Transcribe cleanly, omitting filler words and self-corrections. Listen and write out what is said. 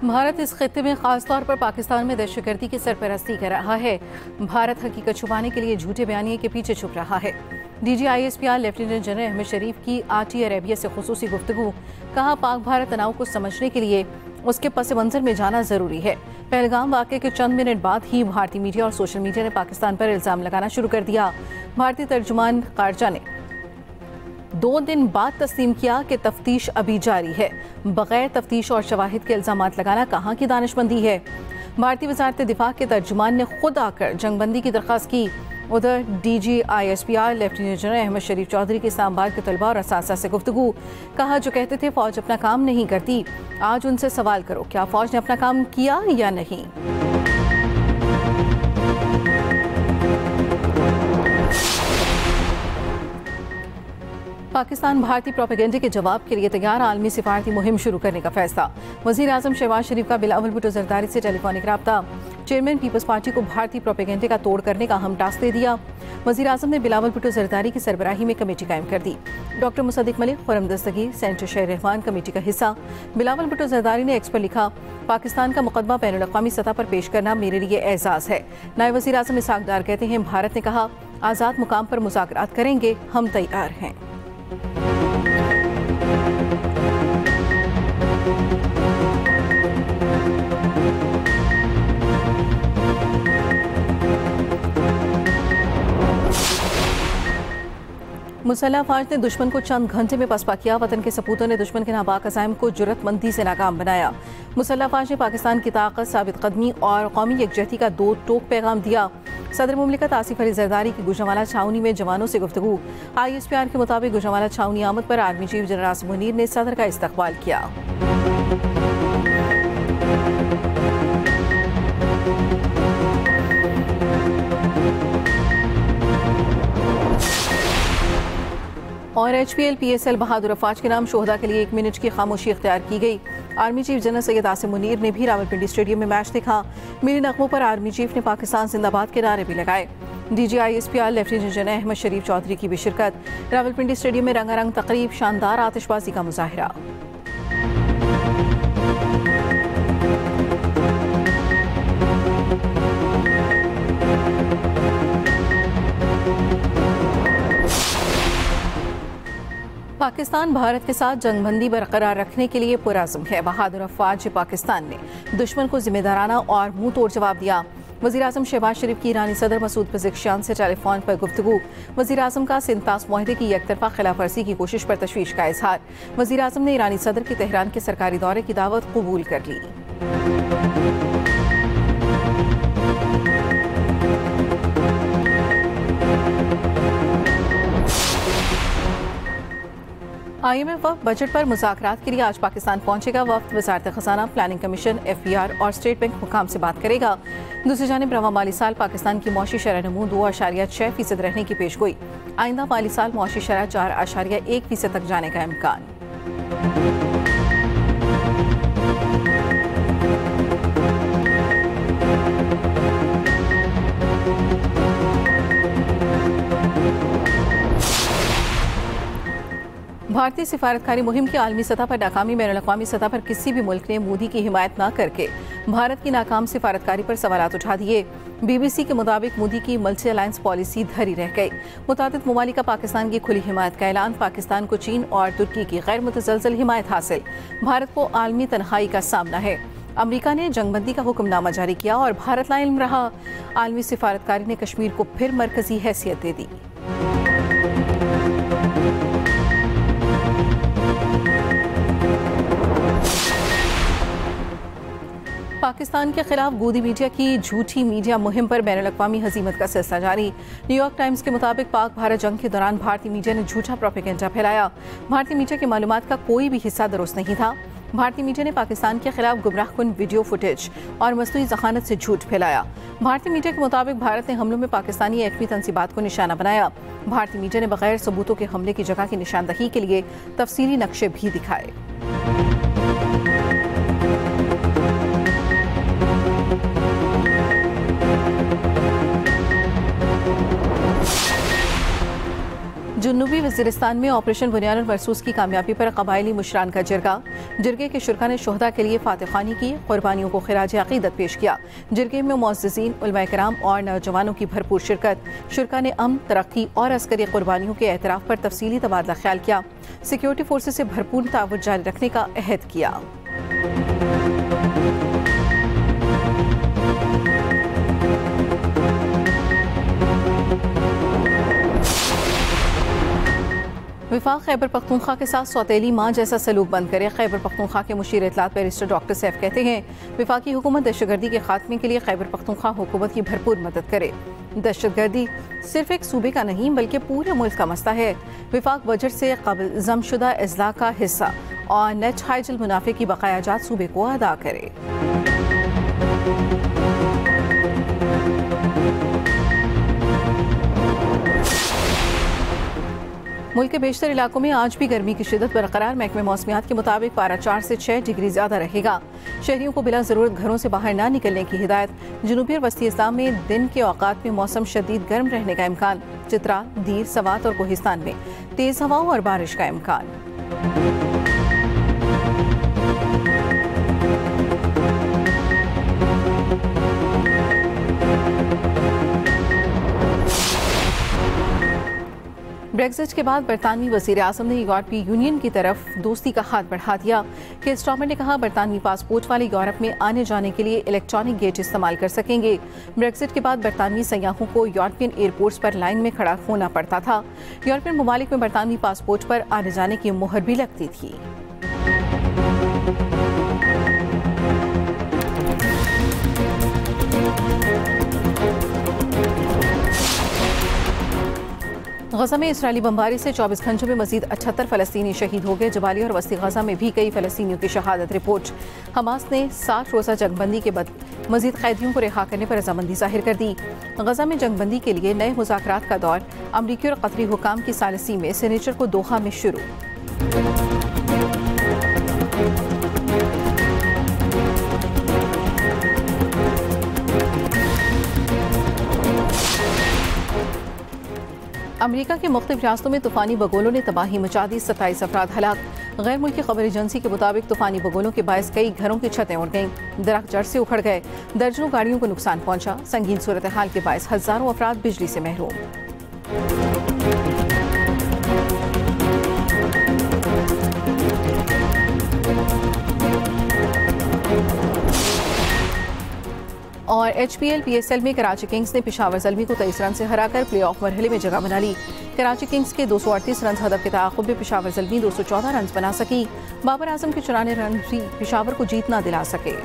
भारत इस खित्ते में खासतौर पर पाकिस्तान में दहशतगर्दी की सरपरस्ती कर रहा है। भारत हकीकत छुपाने के लिए झूठे बयानिए के पीछे छुप रहा है। DGISPR लेफ्टिनेंट जनरल अहमद शरीफ की RT अरेबिया से खुसूसी गुफ्तगू। कहा, पाक भारत तनाव को समझने के लिए उसके पस मंजर में जाना जरूरी है। पहलगाम वाक़े के चंद मिनट बाद ही भारतीय मीडिया और सोशल मीडिया ने पाकिस्तान पर इल्ज़ाम लगाना शुरू कर दिया। भारतीय तर्जुमान खारजा ने 2 दिन बाद तस्लीम किया कि तफ्तीश अभी जारी है। बगैर तफ्तीश और शवाहिद के इल्ज़ाम लगाना कहाँ की दानिशमंदी है। भारतीय वजारत दिफा के तर्जुमान ने खुद आकर जंगबंदी की दरख्वास्त की। उधर DGISPR लेफ्टिनेंट जनरल अहमद शरीफ चौधरी के इस्लामाबाद के तलबा और असातिज़ा से गुफ्तगू। कहा, जो कहते थे फौज अपना काम नहीं करती, आज उनसे सवाल करो, क्या फौज ने अपना काम किया या नहीं। पाकिस्तान भारतीय प्रोपेगेंडे के जवाब के लिए तैयार, आलमी सिफारती मुहिम शुरू करने का फैसला। वज़ीर आज़म शहबाज शरीफ का बिलावल भुट्टो जरदारी से टेलीफोनिक राब्ता। चेयरमैन पीपल्स पार्टी को भारतीय प्रोपेगेंडे का तोड़ करने का अहम टास्क दे दिया। वज़ीर आज़म ने बिलावल भुट्टो जरदारी की सरबराही में कमेटी कायम कर दी। डॉक्टर मुसद्दिक मलिक, खुर्रम दस्तगीर, सेनेटर शहर रहमान कमेटी का हिस्सा। बिलावल भुट्टो जरदारी ने एक्स पर लिखा, पाकिस्तान का मुकदमा बैनुल-अक़वामी सतह पर पेश करना मेरे लिए एजाज़ है। नायब वज़ीर आज़म इसहाक़ डार कहते हैं, भारत ने कहा आज़ाद मुकाम पर मुज़ाकरात करेंगे, हम तैयार हैं। मुसल्लह अफवाज ने दुश्मन को चंद घंटे में पसपा किया। वतन के सपूतों ने दुश्मन के नापाक अज़ाइम को जुर्रतमंदी से नाकाम बनाया। मुसल्लह अफवाज ने पाकिस्तान की ताकत, साबित कदमी और कौमी यकजहती का 2 टोक पैगाम दिया। सदर मुमलिकत आसिफ अली जरदारी की गुजरांवाला छावनी में जवानों से गुफ्तगू। ISPR के मुताबिक गुजरांवाला छावनी आमद पर army chief general Asim Munir ने सदर का इस्तकबाल किया। और HPL PSL बहादुर अफवाज के नाम शोहदा के लिए 1 मिनट की खामोशी इख्तियार की गई। Army chief general Syed Asim Munir ने भी रावलपिंडी स्टेडियम में मैच देखा। मेरे नगमों पर आर्मी चीफ ने पाकिस्तान जिंदाबाद के नारे भी लगाए। DGISPR लेफ्टिनेंट जनरल अहमद शरीफ चौधरी की भी शिरकत। रावलपिंडी स्टेडियम में रंगारंग तकरीब, शानदार आतिशबाजी का मुजाहिरा। पाकिस्तान भारत के साथ जंगबंदी बरकरार रखने के लिए पुरअज़्म है। बहादुर अफवाज पाकिस्तान ने दुश्मन को जिम्मेदाराना और मुंह तोड़ जवाब दिया। वज़ीर आज़म शहबाज शरीफ की ईरानी सदर मसूद पेज़ेश्कियान से टेलीफोन पर गुफ्तगू। वज़ीर आज़म का सिंध पास मुआहदे की एकतरफा खिलाफ वर्जी की कोशिश पर तशवीश का इजहार। वज़ीर आज़म ने ईरानी सदर की तेहरान के सरकारी दौरे की दावत कबूल कर ली। IMF वफ़द बजट पर मुज़ाकरात के लिए आज पाकिस्तान पहुंचेगा। वफ़द वज़ारत ख़ज़ाना, प्लानिंग कमीशन, FBR और स्टेट बैंक हुकाम से बात करेगा। दूसरी जानिब रवा माली साल पाकिस्तान की मौशी शरह नमू 2.6% रहने की पेशगोई। आइंदा माली साल मौशी शरह 4.1% तक जाने का इम्कान। भारतीय सिफारतकारी मुहिम की आलमी सतह पर नाकामी, बैनुल-अक़वामी सतह पर किसी भी मुल्क ने मोदी की हिमायत न करके भारत की नाकाम सिफारतकारी पर सवालात उठा दिए। BBC के मुताबिक मोदी की मल्टी अलायंस पॉलिसी धरी रह गई। मुतादिद ममालिक का पाकिस्तान की खुली हिमायत का ऐलान। पाकिस्तान को चीन और तुर्की की गैर मुतज़लज़ल हिमायत हासिल। भारत को आलमी तन्हाई का सामना है। अमरीका ने जंगबंदी का हुक्मनामा जारी किया और भारत लाइल्म रहा। आलमी सिफारतकारी ने कश्मीर को फिर मरकजी हैसियत दे दी। पाकिस्तान के खिलाफ गोदी मीडिया की झूठी मीडिया मुहिम पर बैनुल-अक़वामी हज़ीमत का सिलसिला जारी। न्यूयॉर्क टाइम्स के मुताबिक पाक भारत जंग के दौरान भारतीय मीडिया ने झूठा प्रोपेगेंडा फैलाया। भारतीय मीडिया की मालूमात का कोई भी हिस्सा दुरुस्त नहीं था। भारतीय मीडिया ने पाकिस्तान के खिलाफ गुमराहकुन वीडियो फुटेज और मसनूई ज़हानत से झूठ फैलाया। भारतीय मीडिया के मुताबिक भारत ने हमलों में पाकिस्तानी एटमी तंसीबात को निशाना बनाया। भारतीय मीडिया ने बगैर सबूतों के हमले की जगह की निशानदही के लिए तफसीली नक्शे भी दिखाए। जुनूबी वज़ीरिस्तान में ऑपरेशन बुनियानुल मरसूस की कामयाबी पर कबायली मुशरान का जिरगा। जिरगे के शुरा ने शोहदा के लिए फातिखानी की, कुर्बानियों को खिराज अकीदत पेश किया। जिरगे में मुअज़्ज़िज़ीन, उलमा कराम और नौजवानों की भरपूर शिरकत। शुरा ने अमन, तरक्की और अस्करी कुर्बानियों के एतराफ़ पर तफसीली तबादला ख्याल किया। सिक्योरिटी फोर्सेस से भरपूर ताउन जारी रखने का अहद किया। विफाक खैबर पख्तूनख्वा के साथ सौतेली माँ जैसा सलूक बंद करे। खैबर पख्तूनख्वा के मुशीर इत्तलात बैरिस्टर डॉक्टर सैफ कहते हैं विफाकी हुकूमत दहशतगर्दी के खात्मे के लिए खैबर पख्तूनख्वा हुकूमत की भरपूर मदद करे। दहशतगर्दी सिर्फ एक सूबे का नहीं बल्कि पूरे मुल्क का मसला है। विफाक बजट से कबल जमशुदा अजला का हिस्सा और नेट हाइजल मुनाफे की बकायाजात सूबे को अदा करे। मुल्क के बेशतर इलाकों में आज भी गर्मी की शिद्दत बरकरार। महकमे मौसमियात के मुताबिक पारा 4 से 6 डिग्री ज़्यादा रहेगा। शहरियों को बिला ज़रूरत घरों से बाहर ना निकलने की हिदायत। जनूबी और वस्ती इस्लाम में दिन के औकात में मौसम शदीद गर्म रहने का इम्कान। चित्रा, दीर, सवात और कोहिस्तान में तेज़ हवाओं और बारिश का इम्कान। ब्रेक्जिट के बाद बरतानवी वज़ीर आज़म ने यूरोपीय यूनियन की तरफ दोस्ती का हाथ बढ़ा दिया। केर स्टारमर ने कहा बरतानवी पासपोर्ट वाले यूरोप में आने जाने के लिए इलेक्ट्रॉनिक गेट इस्तेमाल कर सकेंगे। ब्रेक्जिट के बाद बरतानवी सयाहों को यूरोपियन एयरपोर्ट्स पर लाइन में खड़ा होना पड़ता था। यूरोपियन ममालिक में बरतानवी पासपोर्ट पर आने जाने की मुहर भी लगती थी। गजा में इसराइली बमबारी से 24 घंटों में मजीद 78 फ़लस्तीनी शहीद हो गए। जबाली और वस्ती गजा में भी कई फ़लस्तीनियों की शहादत रिपोर्ट। हमास ने 60 रोज़ा जंगबंदी के बाद मजीद कैदियों को रिहा करने पर रजामंदी जाहिर कर दी। गजा में जंगबंदी के लिए नए मुज़ाकरात का दौर अमरीकी और कतरी हुकाम की सालिसी में सिनेचर को दोहा में शुरू। अमेरिका के मुख्तलिफ रियासतों में तूफानी बगोलों ने तबाही मचा दी। 27 अफराद हलाक। गैर मुल्की खबर एजेंसी के मुताबिक तूफानी बगोलों के बायस कई घरों की छतें उड़ गईं, दरख्त जड़ से उखड़ गए, दर्जनों गाड़ियों को नुकसान पहुंचा। संगीन सूरत हाल के बायस हजारों अफराद बिजली से महरूम। और HPL PSL में कराची किंग्स ने पेशावर ज़ल्मी को 23 रन से हराकर प्लेऑफ मरहले में जगह बना ली। कराची किंग्स के 238 रन हदफ के ताक़ुब में पेशावर ज़ल्मी 214 रन बना सकी। बाबर आजम के 94 रन भी पेशावर को जीत ना दिला सके।